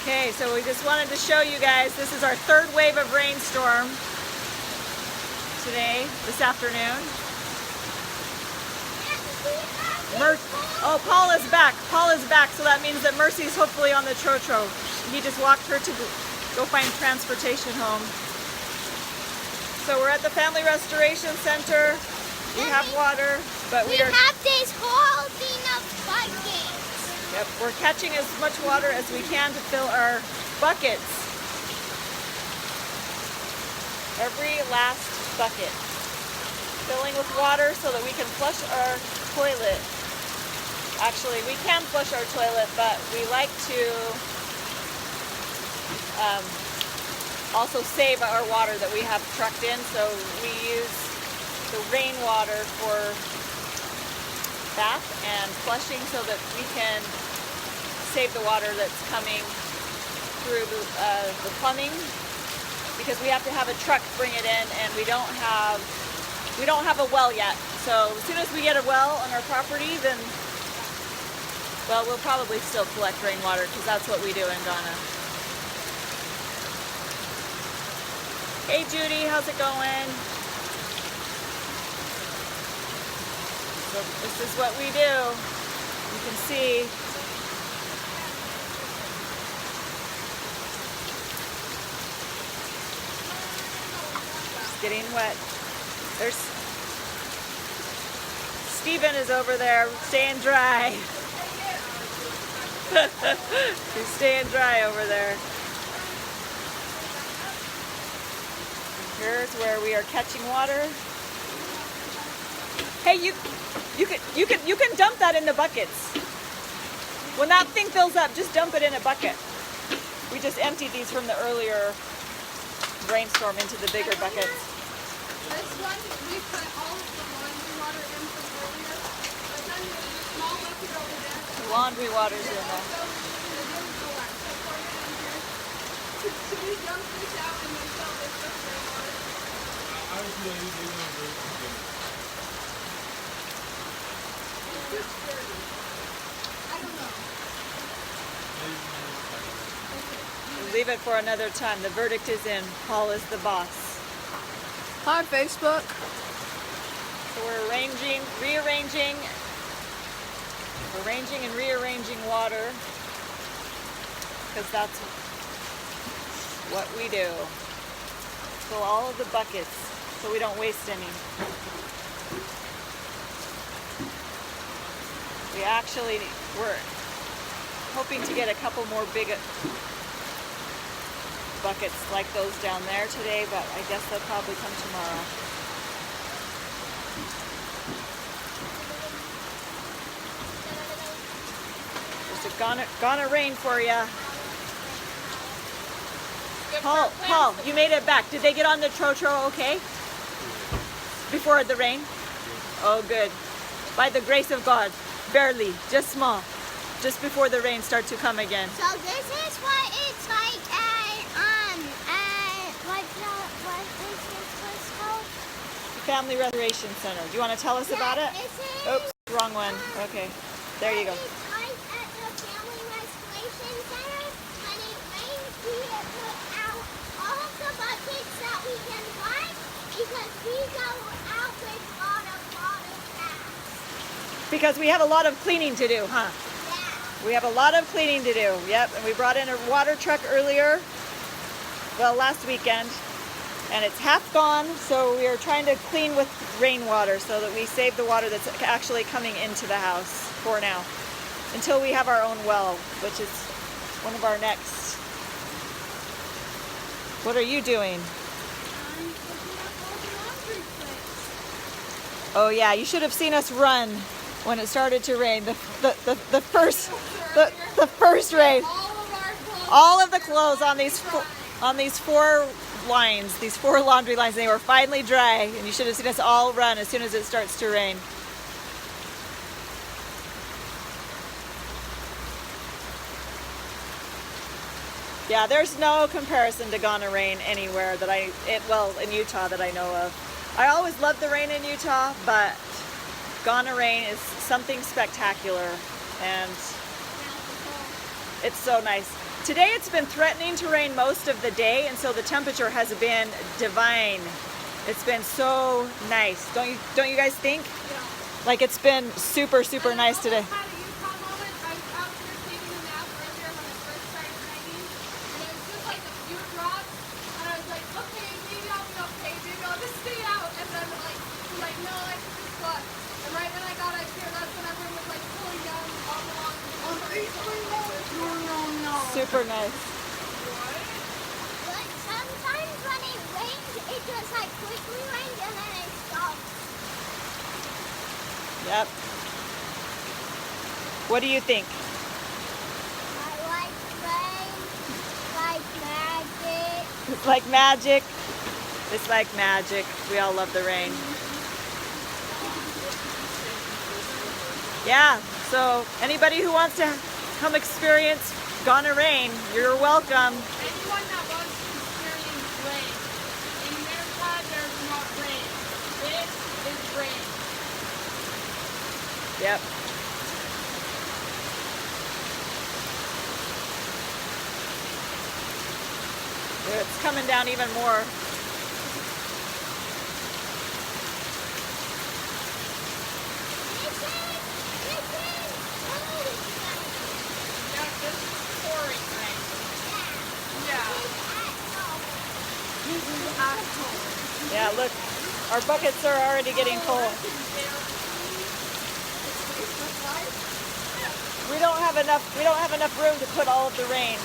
Okay, so we just wanted to show you guys, this is our third wave of rainstorm today, this afternoon. Oh, Paul is back. Paul is back, so that means that Mercy's hopefully on the Trotro. He just walked her to go find transportation home. So we're at the Family Restoration Center. We have water, but we have this holding of buckets. Yep, we're catching as much water as we can to fill our buckets. Every last bucket. Filling with water so that we can flush our toilet. Actually, we can flush our toilet, but we like to also save our water that we have trucked in, so we use the rainwater for bath and flushing so that we can save the water that's coming through the plumbing, because we have to have a truck bring it in, and we don't have a well yet. So as soon as we get a well on our property, then well, we'll probably still collect rainwater because that's what we do in Ghana. Hey Judy, how's it going? So this is what we do. You can see it's getting wet. There's Stephen is over there staying dry. He's staying dry over there. Here's where we are catching water. Hey, you can dump that in the buckets. When that thing fills up, just dump it in a bucket. We just emptied these from the earlier rainstorm into the bigger buckets. This one, we put all of the laundry water in from earlier, but then there's a small bucket over there. The laundry water's in there. Should we dump this out and then sell this with rainwater? Obviously, they want to do it. It's just dirty. I don't know. We'll leave it for another time. The verdict is in. Paul is the boss. Hi, Facebook. So we're rearranging and rearranging water, because that's what we do. Fill all of the buckets so we don't waste any. We're hoping to get a couple more big buckets like those down there today, but I guess they'll probably come tomorrow. There's a Ghana rain for ya. Paul, you made it back. Did they get on the Trotro okay? Before the rain? Oh, good. By the grace of God. Barely. Just small. Just before the rain starts to come again. So this is what it's like at, what is this called? Family Restoration Center. Do you want to tell us about it? Oops, wrong one. Okay. There you go. It's like at the Family Restoration Center. When it rains, we put out all of the buckets that we can find, because we go out with a lot of water fast. Because we have a lot of cleaning to do, huh? Yeah. We have a lot of cleaning to do. Yep, and we brought in a water truck earlier. Well, last weekend. And it's half gone, so we are trying to clean with rainwater so that we save the water that's actually coming into the house for now, until we have our own well, which is one of our next. What are you doing? I'm picking up all the laundry clips. Oh yeah, you should have seen us run when it started to rain. The first rain. All of the clothes on these four lines, these four laundry lines, they were finally dry, and you should have seen us all run as soon as it starts to rain. Yeah, there's no comparison to Ghana rain anywhere that in Utah that I know of. I always loved the rain in Utah, but Ghana rain is something spectacular, and It's so nice. Today it's been threatening to rain most of the day, and so the temperature has been divine. It's been so nice. Don't you guys think? Yeah. Like it's been super, super nice today. I had a Utah moment. I was out here taking a nap earlier when it first started raining, and it was just like a few drops, and I was like, okay, maybe I'll be okay, maybe I'll just stay out, and then like no, I should just watch. And right when I got out here, that's when everyone was like pulling down all along. No. Super nice. But sometimes when it rains, it just like quickly rains and then it stops. Yep. What do you think? I like rain, like magic. It's like magic. It's like magic. We all love the rain. Yeah, so anybody who wants to come experience Gonna Rain, you're welcome. Anyone that wants to experience rain, in America there's not rain. This is rain. Yep. It's coming down even more. Yeah, this is pouring rain. Yeah. This is actual. Yeah, look, our buckets are already getting full. We don't have enough room to put all of the rain.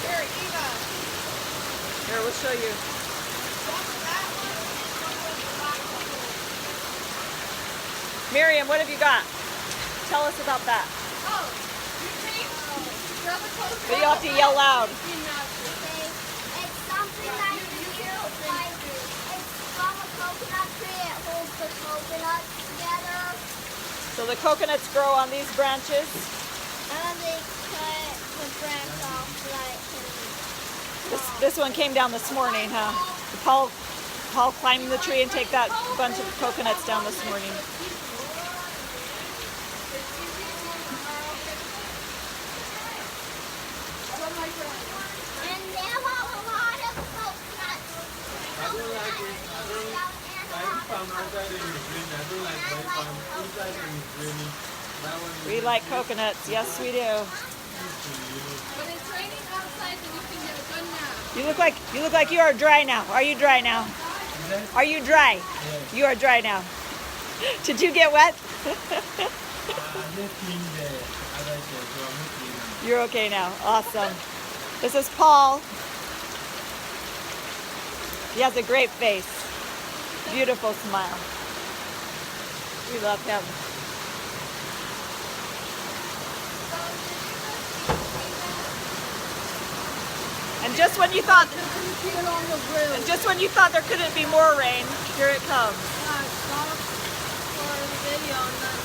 Here, Eva. Here, we'll show you. One with that one and one with the black one. Miriam, what have you got? Tell us about that. Oh, you take rubber coaster. But you have to yell loud. It's something that you use, like, it's from a coconut tree. It holds the coconuts together. So the coconuts grow on these branches. And then they cut the branch off, like, This one came down this morning, huh? Paul climbed the tree and take that bunch of coconuts down this morning. and they have a lot of coconuts. I don't like it. I found outside and it's raining. I don't like my farm. Inside and it's raining. That one We like coconuts. Yes, we do. When it's raining outside, then you can get a good nap. You look like you are dry now. Are you dry now? Are you dry? Yes. You are dry now. Did you get wet? I'm just clean there. As I said, so I'm okay now. You're okay now. Awesome. This is Paul. He has a great face. Beautiful smile. We love him. And just when you thought there couldn't be more rain, here it comes. Stop for the video and then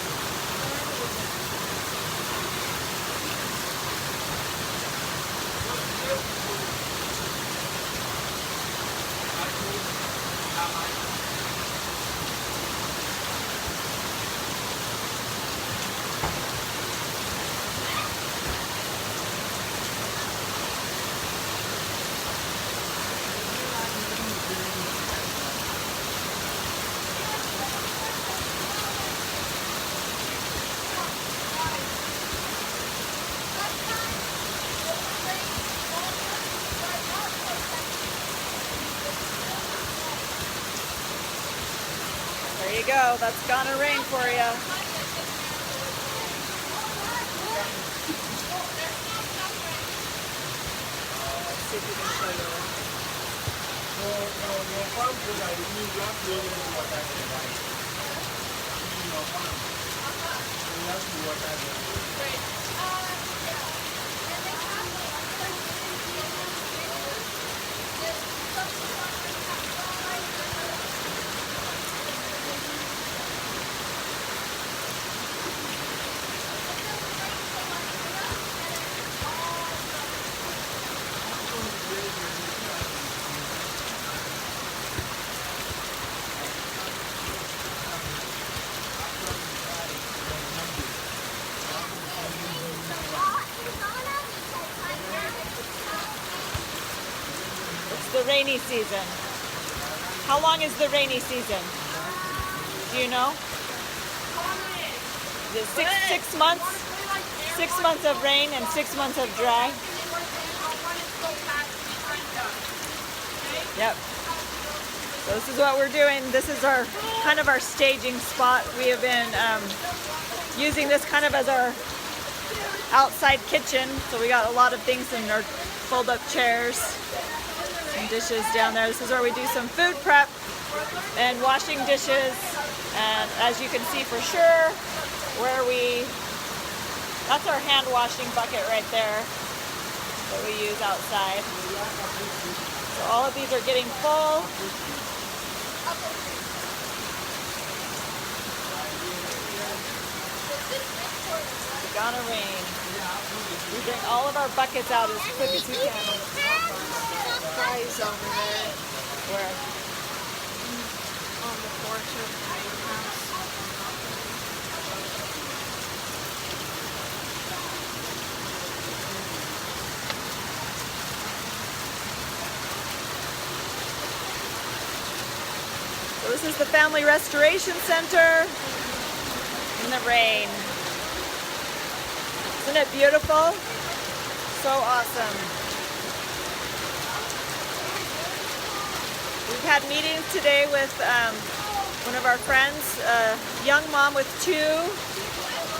There you go. That's gonna rain for you. Let's see if we can show you. Your farm food, I mean, you have to always water them, right? In your farm. So you have to water them. rainy season? How long is the rainy season? Do you know? Is it 6 months? 6 months of rain and 6 months of dry? Yep. So this is what we're doing. This is our kind of our staging spot. We have been using this kind of as our outside kitchen. So we got a lot of things in our fold-up chairs, some dishes down there. This is where we do some food prep and washing dishes. And as you can see for sure, that's our hand washing bucket right there that we use outside. So all of these are getting full. It's gonna rain. We bring all of our buckets out as quick as we can. Guys over there. Where? On the porch of the house. So this is the Family Restoration Center in the rain. Isn't it beautiful? So awesome. We've had meetings today with one of our friends, a young mom with two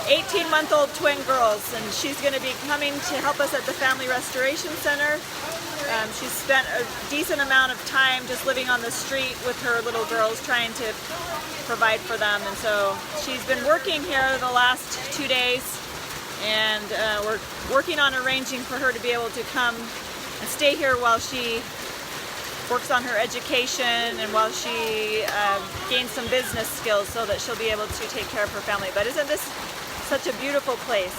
18-month-old twin girls, and she's going to be coming to help us at the Family Restoration Center. She's spent a decent amount of time just living on the street with her little girls, trying to provide for them, and so she's been working here the last 2 days, and we're working on arranging for her to be able to come and stay here while she works on her education and while she gains some business skills so that she'll be able to take care of her family. But isn't this such a beautiful place?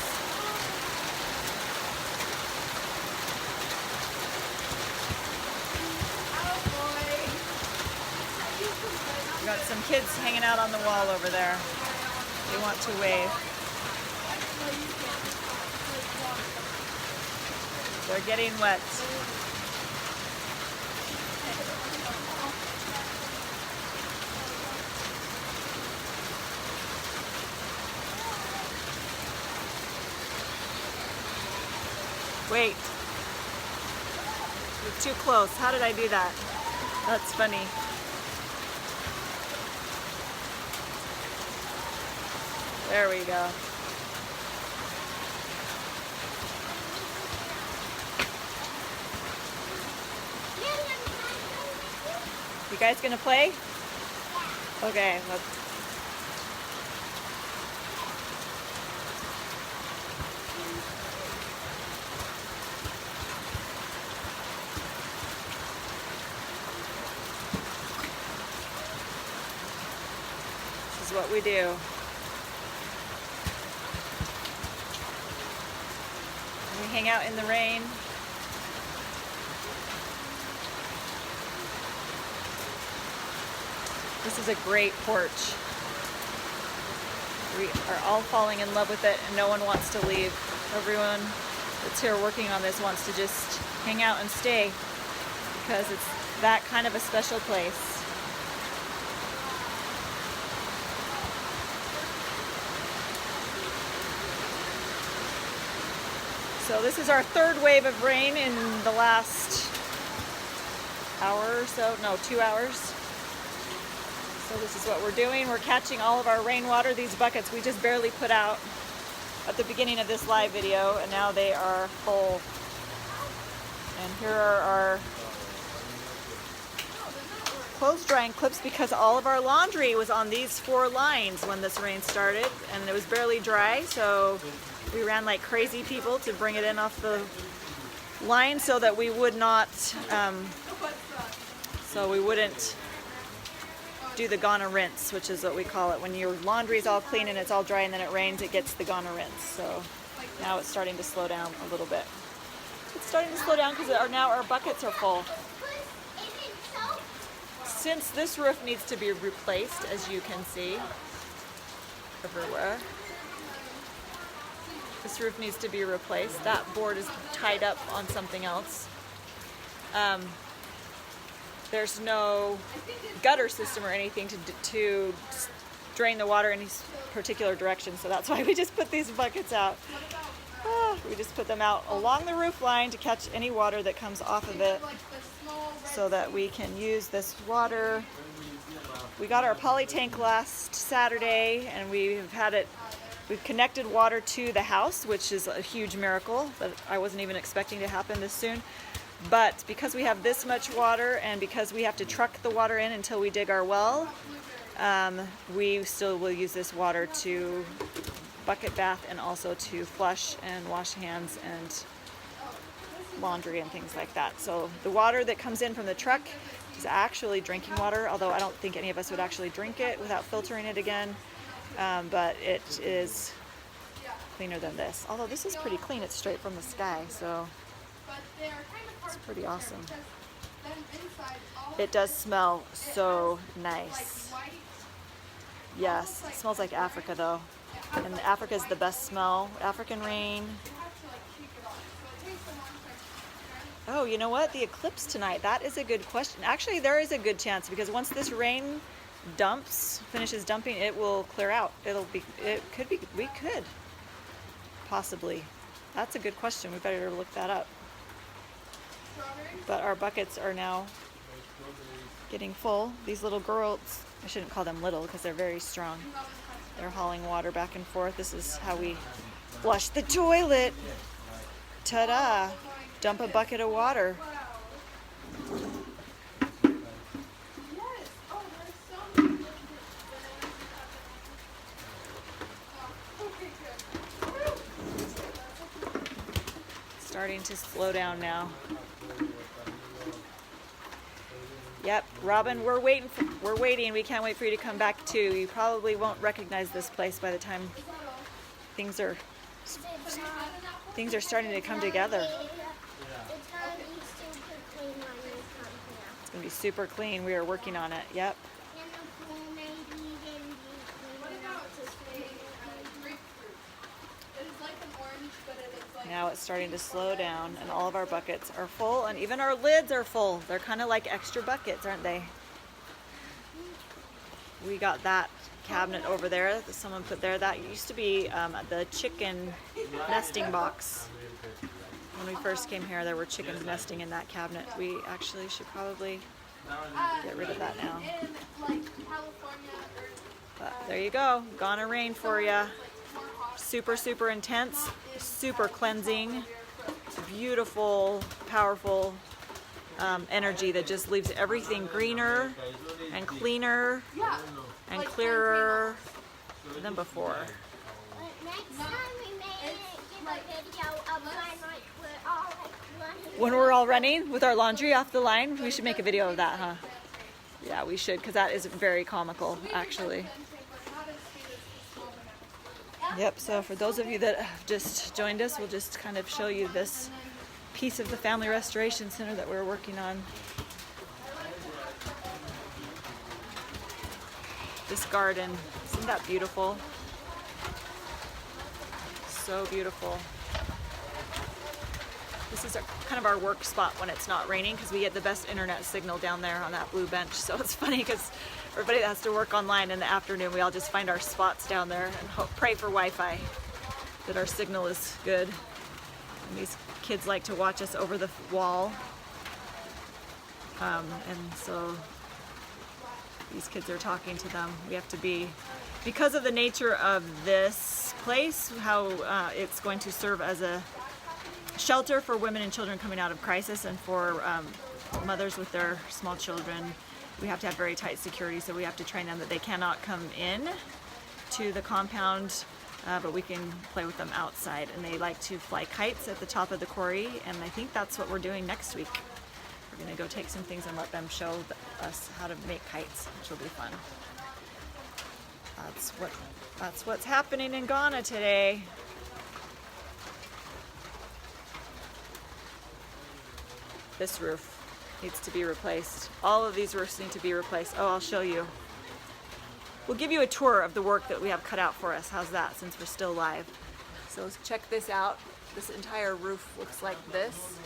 We got some kids hanging out on the wall over there. They want to wave. They're getting wet. Wait. You're too close. How did I do that? That's funny. There we go. You guys gonna play? Okay, let's. This is what we do. We hang out in the rain. This is a great porch. We are all falling in love with it, and no one wants to leave. Everyone that's here working on this wants to just hang out and stay because it's that kind of a special place. So this is our third wave of rain in the last hour or so, no, 2 hours. So this is what we're doing. We're catching all of our rainwater. These buckets we just barely put out at the beginning of this live video, and now they are full. And here are our clothes drying clips because all of our laundry was on these 4 lines when this rain started, and it was barely dry, so we ran like crazy people to bring it in off the line so that we would not, do the gonna rinse, which is what we call it. When your laundry's all clean and it's all dry and then it rains, it gets the gonna rinse. So now it's starting to slow down a little bit. It's starting to slow down because now our buckets are full. Since this roof needs to be replaced, as you can see everywhere, this roof needs to be replaced. That board is tied up on something else. there's no gutter system or anything to drain the water in any particular direction. So that's why we just put these buckets out. We just put them out along the roof line to catch any water that comes off of it so that we can use this water. We got our poly tank last Saturday and we've connected water to the house, which is a huge miracle that I wasn't even expecting to happen this soon. But because we have this much water and because we have to truck the water in until we dig our well, we still will use this water to bucket bath and also to flush and wash hands and laundry and things like that. So the water that comes in from the truck is actually drinking water, although I don't think any of us would actually drink it without filtering it again. But it is cleaner than this. Although this is pretty clean, it's straight from the sky, so it's pretty awesome. It does smell so nice. Yes, it smells like Africa though. And Africa is the best smell. African rain. Oh, you know what? The eclipse tonight. That is a good question. Actually, there is a good chance because once this rain finishes dumping, it will clear out. We could possibly. That's a good question. We better look that up. But our buckets are now getting full. These little girls, I shouldn't call them little because they're very strong. They're hauling water back and forth. This is how we flush the toilet. Ta-da! Dump a bucket of water. Starting to slow down now. Yep, Robin, we're waiting. We can't wait for you to come back too. You probably won't recognize this place by the time things are starting to come together. It's gonna be super clean. We are working on it. Yep. Now it's starting to slow down and all of our buckets are full and even our lids are full. They're kind of like extra buckets, aren't they? We got that cabinet over there that someone put there. That used to be the chicken nesting box. When we first came here, there were chickens nesting in that cabinet. We actually should probably get rid of that now. But there you go. Gonna rain for you. Super, super intense, super cleansing, beautiful, powerful energy that just leaves everything greener and cleaner and clearer than before. Next time we may give a video of we're all running. When we're all running with our laundry off the line, we should make a video of that, huh? Yeah, we should, because that is very comical, actually. Yep, so for those of you that have just joined us, we'll just kind of show you this piece of the Family Restoration Center that we're working on. This garden, isn't that beautiful? So beautiful. This is kind of our work spot when it's not raining because we get the best internet signal down there on that blue bench. So it's funny because everybody that has to work online in the afternoon, we all just find our spots down there and pray for Wi-Fi, that our signal is good. And these kids like to watch us over the wall. And so these kids are talking to them. We have to be, because of the nature of this place, how it's going to serve as a shelter for women and children coming out of crisis and for mothers with their small children. We have to have very tight security, so we have to train them that they cannot come in to the compound, but we can play with them outside. And they like to fly kites at the top of the quarry, and I think that's what we're doing next week. We're gonna go take some things and let them show us how to make kites, which will be fun. That's what's happening in Ghana today. This roof needs to be replaced. All of these roofs need to be replaced. Oh, I'll show you. We'll give you a tour of the work that we have cut out for us. How's that, since we're still live? So let's check this out. This entire roof looks like this.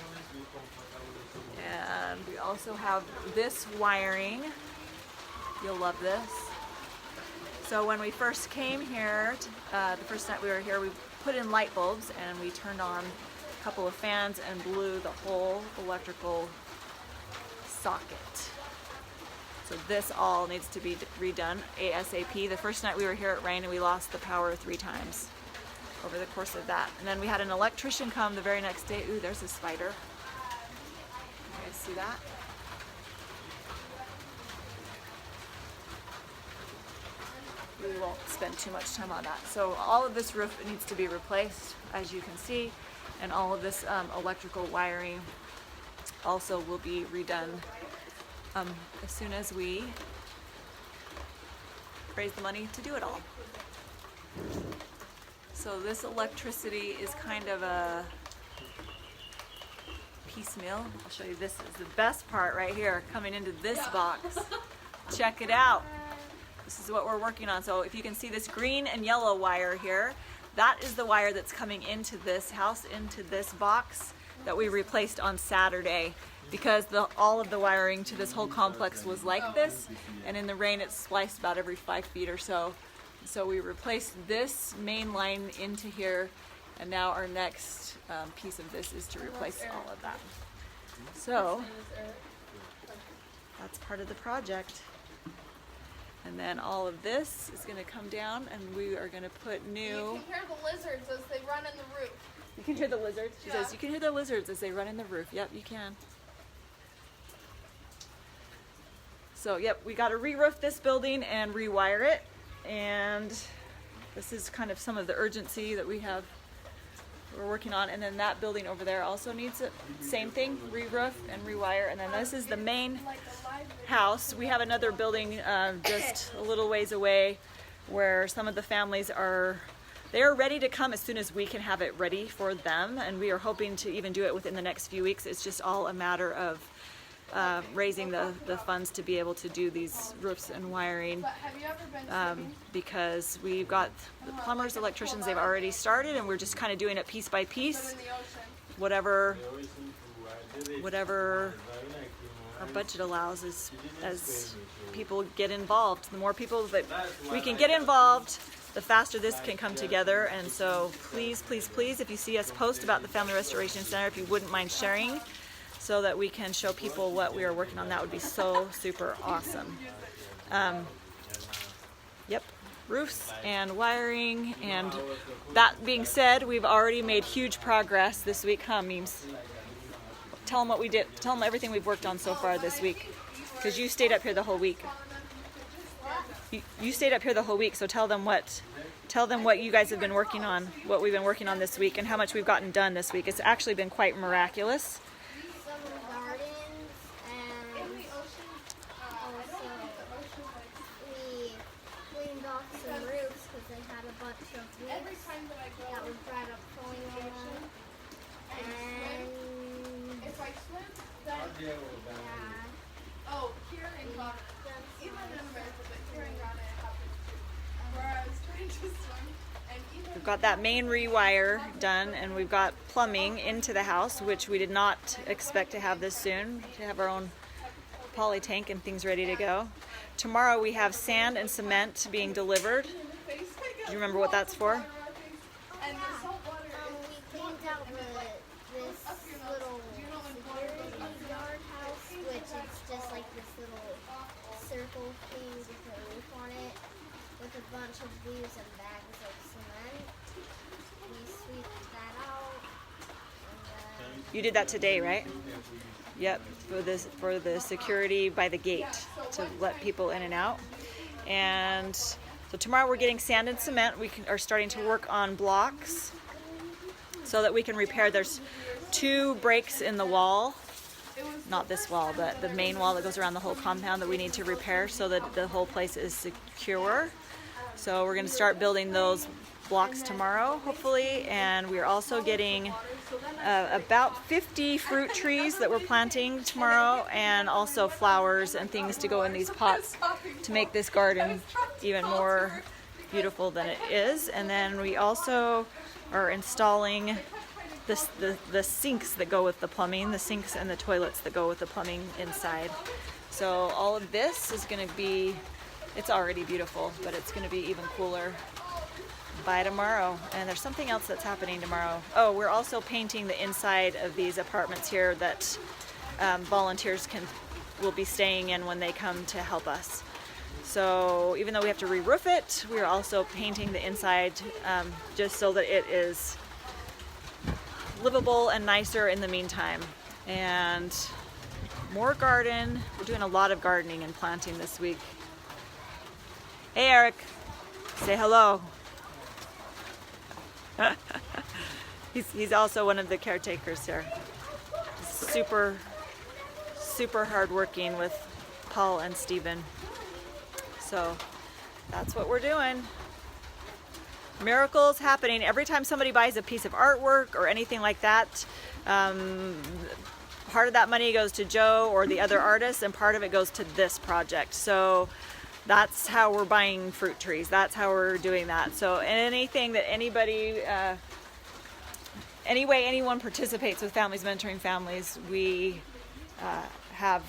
And we also have this wiring. You'll love this. So when we first came here, the first night we were here, we put in light bulbs and we turned on a couple of fans and blew the whole electrical socket. So this all needs to be redone ASAP. The first night we were here it rained and we lost the power 3 times over the course of that. And then we had an electrician come the very next day. Ooh, there's a spider. You guys see that? We won't spend too much time on that. So all of this roof needs to be replaced, as you can see, and all of this electrical wiring also will be redone as soon as we raise the money to do it all. So this electricity is kind of a piecemeal. I'll show you, this is the best part right here, coming into this box. Check it out. This is what we're working on. So if you can see this green and yellow wire here, that is the wire that's coming into this house, into this box that we replaced on Saturday, because all of the wiring to this whole complex was like this, and in the rain it spliced about every 5 feet or so. So we replaced this main line into here, and now our next piece of this is to replace all of that. So that's part of the project. And then all of this is going to come down, and we are going to put new... You can hear the lizards as they run in the roof. You can hear the lizards? She says you can hear the lizards as they run in the roof. Yep, you can. So, yep, we got to re-roof this building and rewire it. And this is kind of some of the urgency that we're working on. And then that building over there also needs it. Same thing, re-roof and rewire. And then this is the main house. We have another building just a little ways away where some of the families they're ready to come as soon as we can have it ready for them, and we are hoping to even do it within the next few weeks. It's just all a matter of raising the funds to be able to do these roofs and wiring, Have you ever been swimming? because we've got the plumbers, electricians, they've already started, and we're just kind of doing it piece by piece, In the ocean. whatever our budget allows as people get involved. The more people that we can get involved, the faster this can come together. And so please, please, please, if you see us post about the Family Restoration Center, if you wouldn't mind sharing so that we can show people what we are working on, that would be so super awesome. Yep, roofs and wiring. And that being said, we've already made huge progress this week. Huh, Memes? Tell them what we did. Tell them everything we've worked on so far this week, because you stayed up here the whole week. You stayed up here the whole week, so tell them what you guys have been working on, what we've been working on this week, and how much we've gotten done this week. It's actually been quite miraculous. Some gardens, and also we cleaned off some roofs because they had a bunch of leaks that was dried up falling on them. And If I swim, then... yeah. Oh, here in Ghana. Even in America, but here in Ghana it happened too. Where I was trying to swim, and even... We've got that main rewire done, and we've got plumbing into the house, which we did not expect to have this soon, to have our own poly tank and things ready to go. Tomorrow we have sand and cement being delivered. Do you remember what that's for? And the salt water is... We cleaned out this little security guard house, which is just like this little circle thing with a roof on it, with a bunch of leaves and bags of cement. We sweeped that out, and then You did that today, right? Yep, for the security by the gate to let people in and out. And so tomorrow we're getting sand and cement. We are starting to work on blocks so that we can repair. There's 2 breaks in the wall, not this wall, but the main wall that goes around the whole compound that we need to repair so that the whole place is secure. So we're going to start building those blocks tomorrow, hopefully, and we're also getting about 50 fruit trees that we're planting tomorrow, and also flowers and things to go in these pots to make this garden even more beautiful than it is. And then we also are installing the sinks that go with the plumbing, the sinks and the toilets that go with the plumbing inside. So all of this is going to be, it's already beautiful, but it's going to be even cooler by tomorrow. And there's something else that's happening tomorrow. Oh, we're also painting the inside of these apartments here that volunteers will be staying in when they come to help us. So even though we have to re-roof it, we're also painting the inside just so that it is livable and nicer in the meantime. And more garden. We're doing a lot of gardening and planting this week. Hey Eric, say hello. He's also one of the caretakers here. Super hardworking with Paul and Stephen. So that's what we're doing. Miracles happening every time somebody buys a piece of artwork or anything like that. Part of that money goes to Joe or the other artists, and part of it goes to this project. So that's how we're buying fruit trees. That's how we're doing that. So anything that anybody, any way anyone participates with Families Mentoring Families, we have,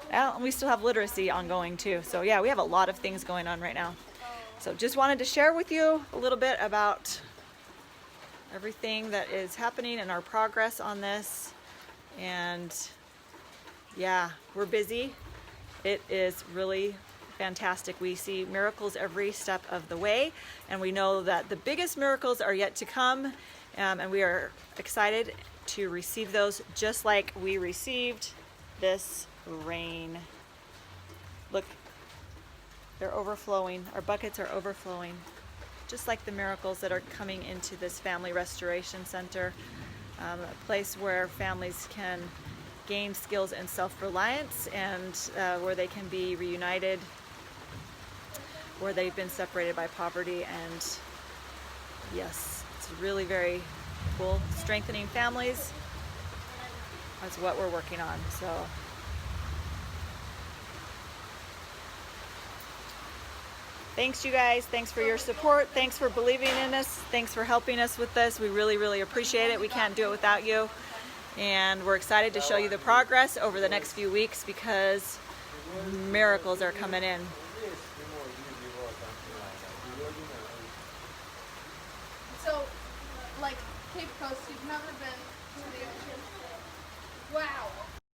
and we still have literacy ongoing too. So yeah, we have a lot of things going on right now. So just wanted to share with you a little bit about everything that is happening and our progress on this. And yeah, we're busy. It is really fantastic. We see miracles every step of the way, and we know that the biggest miracles are yet to come, and we are excited to receive those, just like we received this rain. Look, they're overflowing. Our buckets are overflowing, just like the miracles that are coming into this Family Restoration Center, a place where families can gain skills and self-reliance, and where they can be reunited, where they've been separated by poverty. And yes, it's really very cool. Strengthening families is what we're working on. So thanks, you guys. Thanks for your support. Thanks for believing in us. Thanks for helping us with this. We really appreciate it. We can't do it without you. And we're excited to show you the progress over the next few weeks, because miracles are coming in. So, like, Cape Coast, you've never been to the ocean? Wow.